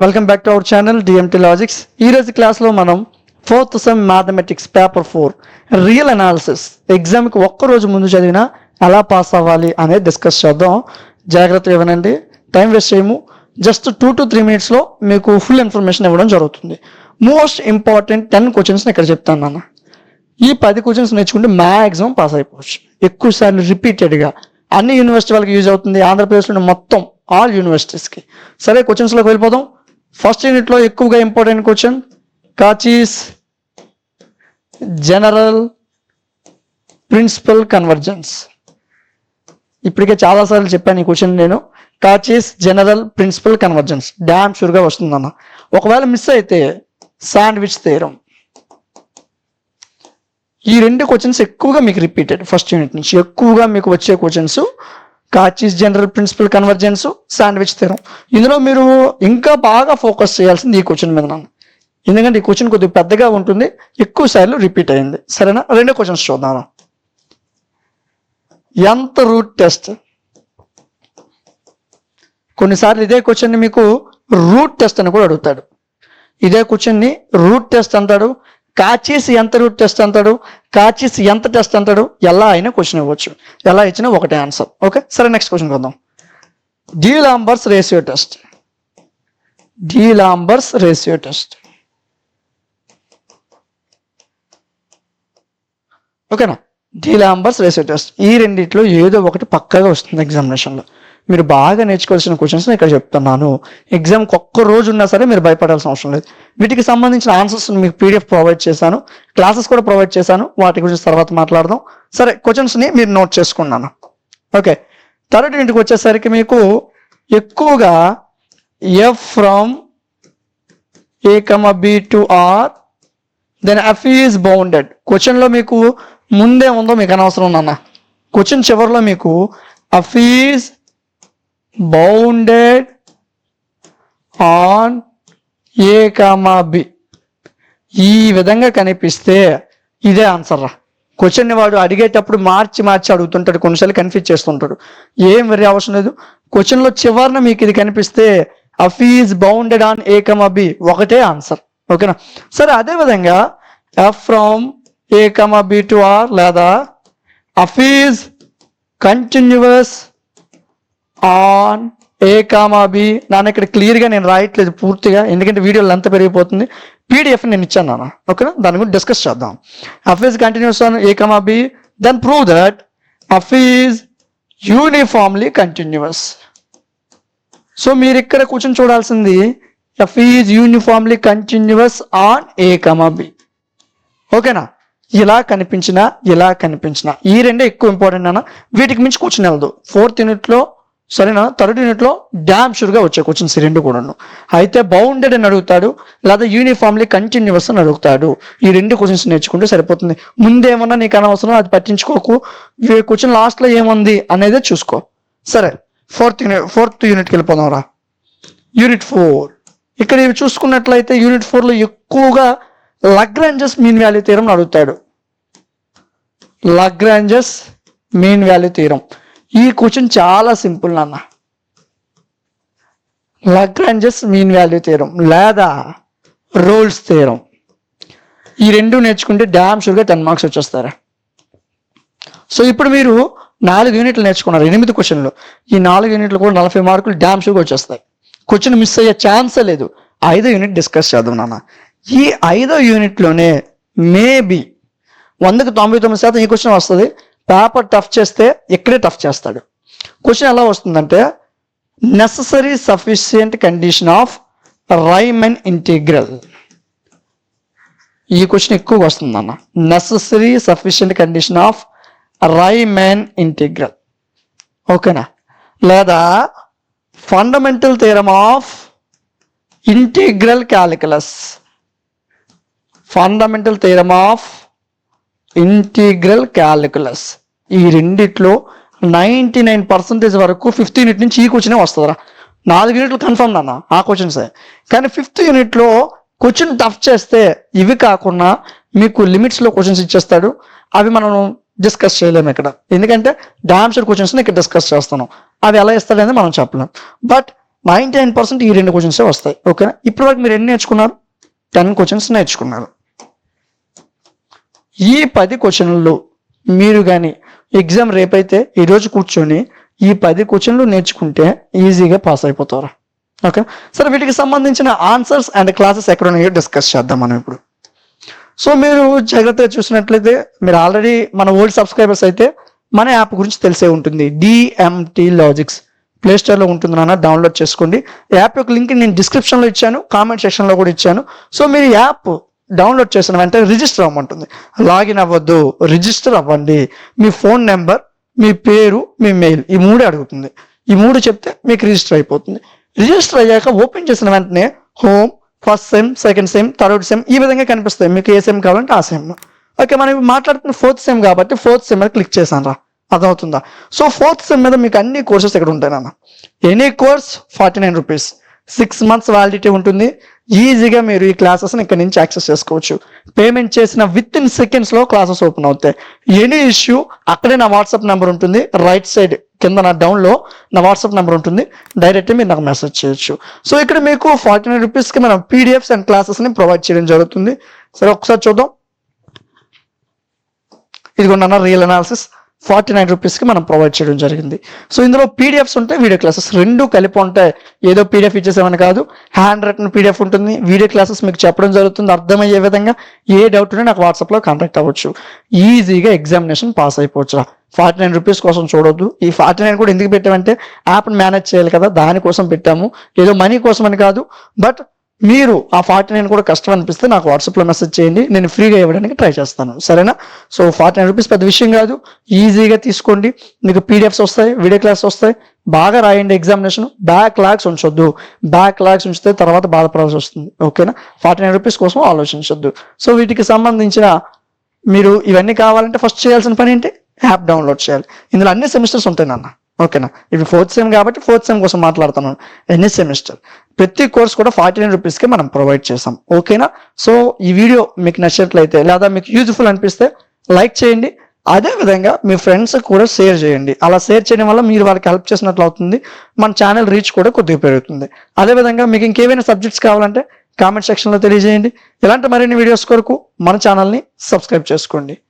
Welcome back to our channel DMT logics. ఈరోజు క్లాస్లో మనం 4th sem mathematics paper 4 real analysis ఎగ్జామ్కి ఒక్కరోజు ముందు చదివినా ఎలా పాస్ అవ్వాలి అనేది డిస్కస్ చేద్దాం. జాగ్రత్తగా ఇవ్వనండి, టైం వేస్ట్ చేయము. జస్ట్ 2 to 3 minutesలో మీకు ఫుల్ ఇన్ఫర్మేషన్ ఇవ్వడం జరుగుతుంది. మోస్ట్ ఇంపార్టెంట్ 10 క్వశ్చన్స్ని ఇక్కడ చెప్తాను నాన్న. ఈ 10 క్వశ్చన్స్ నేర్చుకుంటే మ్యాక్సిమం పాస్ అయిపోవచ్చు. ఎక్కువసార్లు రిపీటెడ్గా అన్ని యూనివర్సిటీ వాళ్ళకి యూజ్ అవుతుంది, ఆంధ్రప్రదేశ్లో మొత్తం ఆల్ యూనివర్సిటీస్కి. సరే, క్వశ్చన్స్లోకి వెళ్ళిపోదాం. ఫస్ట్ యూనిట్లో ఎక్కువగా important question Cauchy's general principle convergence. ఇప్పటికే చాలాసార్లు చెప్పాను ఈ క్వశ్చన్ నేను. Cauchy's general principle convergence damn షూర్గా వస్తుందన్న. ఒకవేళ మిస్ అయితే శాండ్విచ్ థియరం. ఈ 2 క్వశ్చన్స్ ఎక్కువగా మీకు రిపీటెడ్ ఫస్ట్ యూనిట్ నుంచి ఎక్కువగా మీకు వచ్చే questions Cauchy's general principle convergence, sandwich theorem. ఇందులో మీరు ఇంకా బాగా ఫోకస్ చేయాల్సింది ఈ క్వశ్చన్ మీద నాన్న. ఎందుకంటే ఈ క్వశ్చన్ కొద్దిగా పెద్దగా ఉంటుంది, ఎక్కువ సార్లు రిపీట్ అయింది. సరేనా? 2 క్వశ్చన్స్ చూద్దాం. ఎంత రూట్ టెస్ట్. కొన్నిసార్లు ఇదే క్వశ్చన్ని మీకు రూట్ టెస్ట్ అని కూడా అడుగుతాడు. ఇదే క్వశ్చన్ని రూట్ టెస్ట్ అంటాడు, కాచీస్ ఎంత రూట్ టెస్ట్ అంటాడు, కాచీస్ ఎంత టెస్ట్ అంటాడు. ఎలా అయినా క్వశ్చన్ ఇవ్వచ్చు, ఎలా ఇచ్చినా ఒకటే ఆన్సర్. ఓకే, సరే, నెక్స్ట్ క్వశ్చన్ చూద్దాం. D'Alembert's ratio test. D'Alembert's ratio test. ఓకేనా? D'Alembert's ratio test. ఈ రెండిట్లో ఏదో ఒకటి పక్కాగా వస్తుంది ఎగ్జామినేషన్లో. మీరు బాగా నేర్చుకోవాల్సిన క్వశ్చన్స్ ఇక్కడ చెప్తున్నాను. ఎగ్జామ్కి ఒక్క రోజు ఉన్నా సరే మీరు భయపడాల్సిన అవసరం లేదు. వీటికి సంబంధించిన ఆన్సర్స్ మీకు PDF ప్రొవైడ్ చేశాను, క్లాసెస్ కూడా ప్రొవైడ్ చేశాను. వాటి గురించి తర్వాత మాట్లాడదాం. సరే, క్వశ్చన్స్ని మీరు నోట్ చేసుకున్నాను. ఓకే, థర్డ్ ఇంటికి వచ్చేసరికి మీకు ఎక్కువగా F from A, B to R then F is bounded. క్వశ్చన్లో మీకు ముందే ఉందో మీకు అనవసరం నాన్న. క్వశ్చన్ చివరిలో మీకు F is bounded on A, B ఈ విధంగా కనిపిస్తే ఇదే ఆన్సర్ రా. క్వశ్చన్ని వాడు అడిగేటప్పుడు మార్చి అడుగుతుంటాడు, కొన్నిసార్లు కన్ఫ్యూజ్ చేస్తుంటాడు. ఏం వెరీ అవసరం లేదు. క్వశ్చన్లో చివరిన మీకు ఇది కనిపిస్తే F is bounded on A, B ఒకటే ఆన్సర్. ఓకేనా? సరే, అదేవిధంగా F from A, B to R లేదా F is continuous on A, B. నాన్న ఇక్కడ క్లియర్గా నేను రాయట్లేదు పూర్తిగా, ఎందుకంటే వీడియోలో అంతా పెరిగిపోతుంది. PDF నేను ఇచ్చాను నాన్న. ఓకేనా? దాని గురించి డిస్కస్ చేద్దాం. F is continuous on A, B, then prove that F is uniformly continuous. So మీరు ఇక్కడ కూర్చొని చూడాల్సింది F is uniformly continuous on A, B. ఓకేనా? ఇలా కనిపించినా ఈ 2 ఎక్కువ ఇంపార్టెంట్ అన్న. వీటికి మించి కూర్చుని వెళ్దు. 4th యూనిట్లో సరేనా, 3rd యూనిట్లో డ్యామ్ షూర్గా వచ్చే క్వశ్చన్స్ 2 కూడాను. అయితే బౌండెడ్ అని అడుగుతాడు, లేదా యూనిఫామ్లీ కంటిన్యూస్ అని అడుగుతాడు. ఈ 2 క్వశ్చన్స్ నేర్చుకుంటే సరిపోతుంది. ముందేమన్నా నీకు అనవసరం, అది పట్టించుకోకు. క్వశ్చన్ లాస్ట్లో ఏముంది అనేది చూసుకో. సరే, 4th యూనిట్కి వెళ్ళిపోదాం రా. యూనిట్ 4. ఇక్కడ ఇవి చూసుకున్నట్లయితే యూనిట్ 4లో ఎక్కువగా లాగ్రాంజెస్ మీన్ వాల్యూ థియరం అడుగుతాడు. లాగ్రాంజెస్ మీన్ వాల్యూ థియరం. ఈ క్వశ్చన్ చాలా సింపుల్ నాన్న. లాగ్రాంజెస్ మీన్ వాల్యూ థియరం లేదా రోల్స్ థియరం, ఈ 2 నేర్చుకుంటే డ్యామ్ షూర్గా 10 మార్క్స్ వచ్చేస్తారా. సో ఇప్పుడు మీరు 4 యూనిట్లు నేర్చుకున్నారు, 8 క్వశ్చన్లు. ఈ 4 యూనిట్లు కూడా 40 మార్కులు డ్యామ్ షూర్గా వచ్చేస్తాయి. క్వశ్చన్ మిస్ అయ్యే ఛాన్సే లేదు. 5వ యూనిట్ డిస్కస్ చేద్దాం నాన్న. ఈ 5వ యూనిట్లోనే మేబీ 100కి 99% ఈ క్వశ్చన్ వస్తుంది. పేపర్ టఫ్ చేస్తే ఇక్కడే టఫ్ చేస్తాడు. క్వశ్చన్ ఎలా వస్తుందంటే, necessary sufficient condition of Riemann integral. ఈ క్వశ్చన్ ఎక్కువ వస్తుంది అన్న. Necessary sufficient condition of Riemann integral. ఓకేనా? లేదా fundamental theorem of integral calculus. Fundamental theorem of integral calculus. ఈ రెండిట్లో 99% వరకు 5th యూనిట్ నుంచి ఈ క్వశ్చనే వస్తుందిరా. 4 యూనిట్లు కన్ఫర్మ్ నాన్న ఆ క్వశ్చన్సే. కానీ 5th యూనిట్లో క్వశ్చన్ టఫ్ చేస్తే ఇవి కాకుండా మీకు లిమిట్స్లో క్వశ్చన్స్ ఇచ్చేస్తాడు. అవి మనం డిస్కస్ చేయలేము ఇక్కడ, ఎందుకంటే డామ్ షూర్ క్వశ్చన్స్ ఇక్కడ డిస్కస్ చేస్తున్నాం. అవి ఎలా ఇస్తాడనేది మనం చెప్పలేం. బట్ 99% ఈ 2 క్వశ్చన్స్ వస్తాయి. ఓకేనా? ఇప్పటి వరకు మీరు ఎన్ని నేర్చుకున్నారు? 10 క్వశ్చన్స్ నేర్చుకున్నారు. ఈ 10 క్వశ్చన్లు మీరు కానీ ఎగ్జామ్ రేపైతే ఈరోజు కూర్చొని ఈ 10 క్వశ్చన్లు నేర్చుకుంటే ఈజీగా పాస్ అయిపోతారు. ఓకే, సరే వీటికి సంబంధించిన ఆన్సర్స్ అండ్ క్లాసెస్ ఎక్కడ ఉన్నాయో డిస్కస్ చేద్దాం మనం ఇప్పుడు. సో మీరు జాగ్రత్తగా చూసినట్లయితే మీరు ఆల్రెడీ మన ఓల్డ్ సబ్స్క్రైబర్స్ అయితే మన యాప్ గురించి తెలిసే ఉంటుంది. డిఎంటి లాజిక్స్ ప్లే స్టోర్లో ఉంటుంది నాన్న, డౌన్లోడ్ చేసుకోండి. యాప్ యొక్క లింక్ నేను డిస్క్రిప్షన్లో ఇచ్చాను, కామెంట్ సెక్షన్లో కూడా ఇచ్చాను. సో మీరు యాప్ డౌన్లోడ్ చేసిన వెంటనే రిజిస్టర్ అవ్వమంటుంది. లాగిన్ అవ్వద్దు, రిజిస్టర్ అవ్వండి. మీ ఫోన్ నెంబర్, మీ పేరు, మీ మెయిల్, ఈ 3 అడుగుతుంది. ఈ 3 చెప్తే మీకు రిజిస్టర్ అయిపోతుంది. రిజిస్టర్ అయ్యాక ఓపెన్ చేసిన వెంటనే home, first sem, second sem, third sem ఈ విధంగా కనిపిస్తాయి. మీకు ఏ సెమ్ కావాలంటే ఆ సెమ్. ఓకే, మనం మాట్లాడుతున్న 4th సెమ్ కాబట్టి 4th సెమ్ మీద క్లిక్ చేశాను రా, అర్థమవుతుందా? సో 4th సెమ్ మీద మీకు అన్ని కోర్సెస్ ఇక్కడ ఉంటాయి నాన్న. Any course 49 rupees, 6 months validity ఉంటుంది. ఈజీగా మీరు ఈ క్లాసెస్ని ఇక్కడ నుంచి యాక్సెస్ చేసుకోవచ్చు. పేమెంట్ చేసిన విత్ ఇన్ సెకండ్స్లో క్లాసెస్ ఓపెన్ అవుతాయి. ఎనీ ఇష్యూ అక్కడే నా వాట్సాప్ నెంబర్ ఉంటుంది, రైట్ సైడ్ కింద నా డౌన్లో నా వాట్సాప్ నెంబర్ ఉంటుంది. డైరెక్ట్గా మీరు నాకు మెసేజ్ చేయొచ్చు. సో ఇక్కడ మీకు 49 రూపీస్కి మనం పీడిఎఫ్స్ అండ్ క్లాసెస్ని ప్రొవైడ్ చేయడం జరుగుతుంది. సరే ఒకసారి చూద్దాం. ఇదిగోండి రియల్ అనాలిసిస్ 49 రూపీస్కి మనం ప్రొవైడ్ చేయడం జరిగింది. సో ఇందులో పీడిఎఫ్స్ ఉంటాయి, వీడియో క్లాసెస్ 2 కలిపి ఉంటాయి. ఏదో పీడిఎఫ్ ఇచ్చేసామని కాదు, హ్యాండ్ రిటన్ పీడిఎఫ్ ఉంటుంది. వీడియో క్లాసెస్ మీకు చెప్పడం జరుగుతుంది అర్థమయ్యే విధంగా. ఏ డౌట్ ఉన్నా నాకు వాట్సాప్లో కాంటాక్ట్ అవ్వచ్చు. ఈజీగా ఎగ్జామినేషన్ పాస్ అయిపోవచ్చు. 49 రూపీస్ కోసం చూడొద్దు. ఈ 49 కూడా ఎందుకు పెట్టామంటే యాప్ని మేనేజ్ చేయాలి కదా, దానికోసం పెట్టాము. ఏదో మనీ కోసం అని కాదు. బట్ మీరు ఆ 49 కూడా కష్టం అనిపిస్తే నాకు వాట్సాప్లో మెసేజ్ చేయండి, నేను ఫ్రీగా ఇవ్వడానికి ట్రై చేస్తాను. సరేనా? సో 49 రూపీస్ పెద్ద విషయం కాదు, ఈజీగా తీసుకోండి. మీకు పీడిఎఫ్స్ వస్తాయి, వీడియో క్లాస్ వస్తాయి. బాగా రాయండి ఎగ్జామినేషన్. బ్యాక్ లాగ్స్ ఉంచొద్దు. బ్యాక్ లాగ్స్ ఉంచితే తర్వాత బాధపడాల్సి వస్తుంది. ఓకేనా? 49 రూపీస్ కోసం ఆలోచించొద్దు. సో వీటికి సంబంధించిన మీరు ఇవన్నీ కావాలంటే ఫస్ట్ చేయాల్సిన పని ఏంటి? యాప్ డౌన్లోడ్ చేయాలి. ఇందులో అన్ని సెమిస్టర్స్ ఉంటాయి నాన్న. ఓకేనా? ఇది 4th సెమ్ కాబట్టి 4th సెమ్ కోసం మాట్లాడుతున్నాను. ఎన్ని సెమిస్టర్ ప్రతి కోర్స్ కూడా 49 రూపీస్కి మనం ప్రొవైడ్ చేసాం. ఓకేనా? సో ఈ వీడియో మీకు నచ్చినట్లయితే లేదా మీకు యూజ్ఫుల్ అనిపిస్తే లైక్ చేయండి. అదేవిధంగా మీ ఫ్రెండ్స్ కూడా షేర్ చేయండి. అలా షేర్ చేయడం వల్ల మీరు వాళ్ళకి హెల్ప్ చేసినట్లు అవుతుంది. మన ఛానల్ రీచ్ కూడా కొద్దిగా పెరుగుతుంది. అదేవిధంగా మీకు ఇంకేమైనా సబ్జెక్ట్స్ కావాలంటే కామెంట్ సెక్షన్లో తెలియజేయండి. ఇలాంటి మరిన్ని వీడియోస్ కొరకు మన ఛానల్ని సబ్స్క్రైబ్ చేసుకోండి.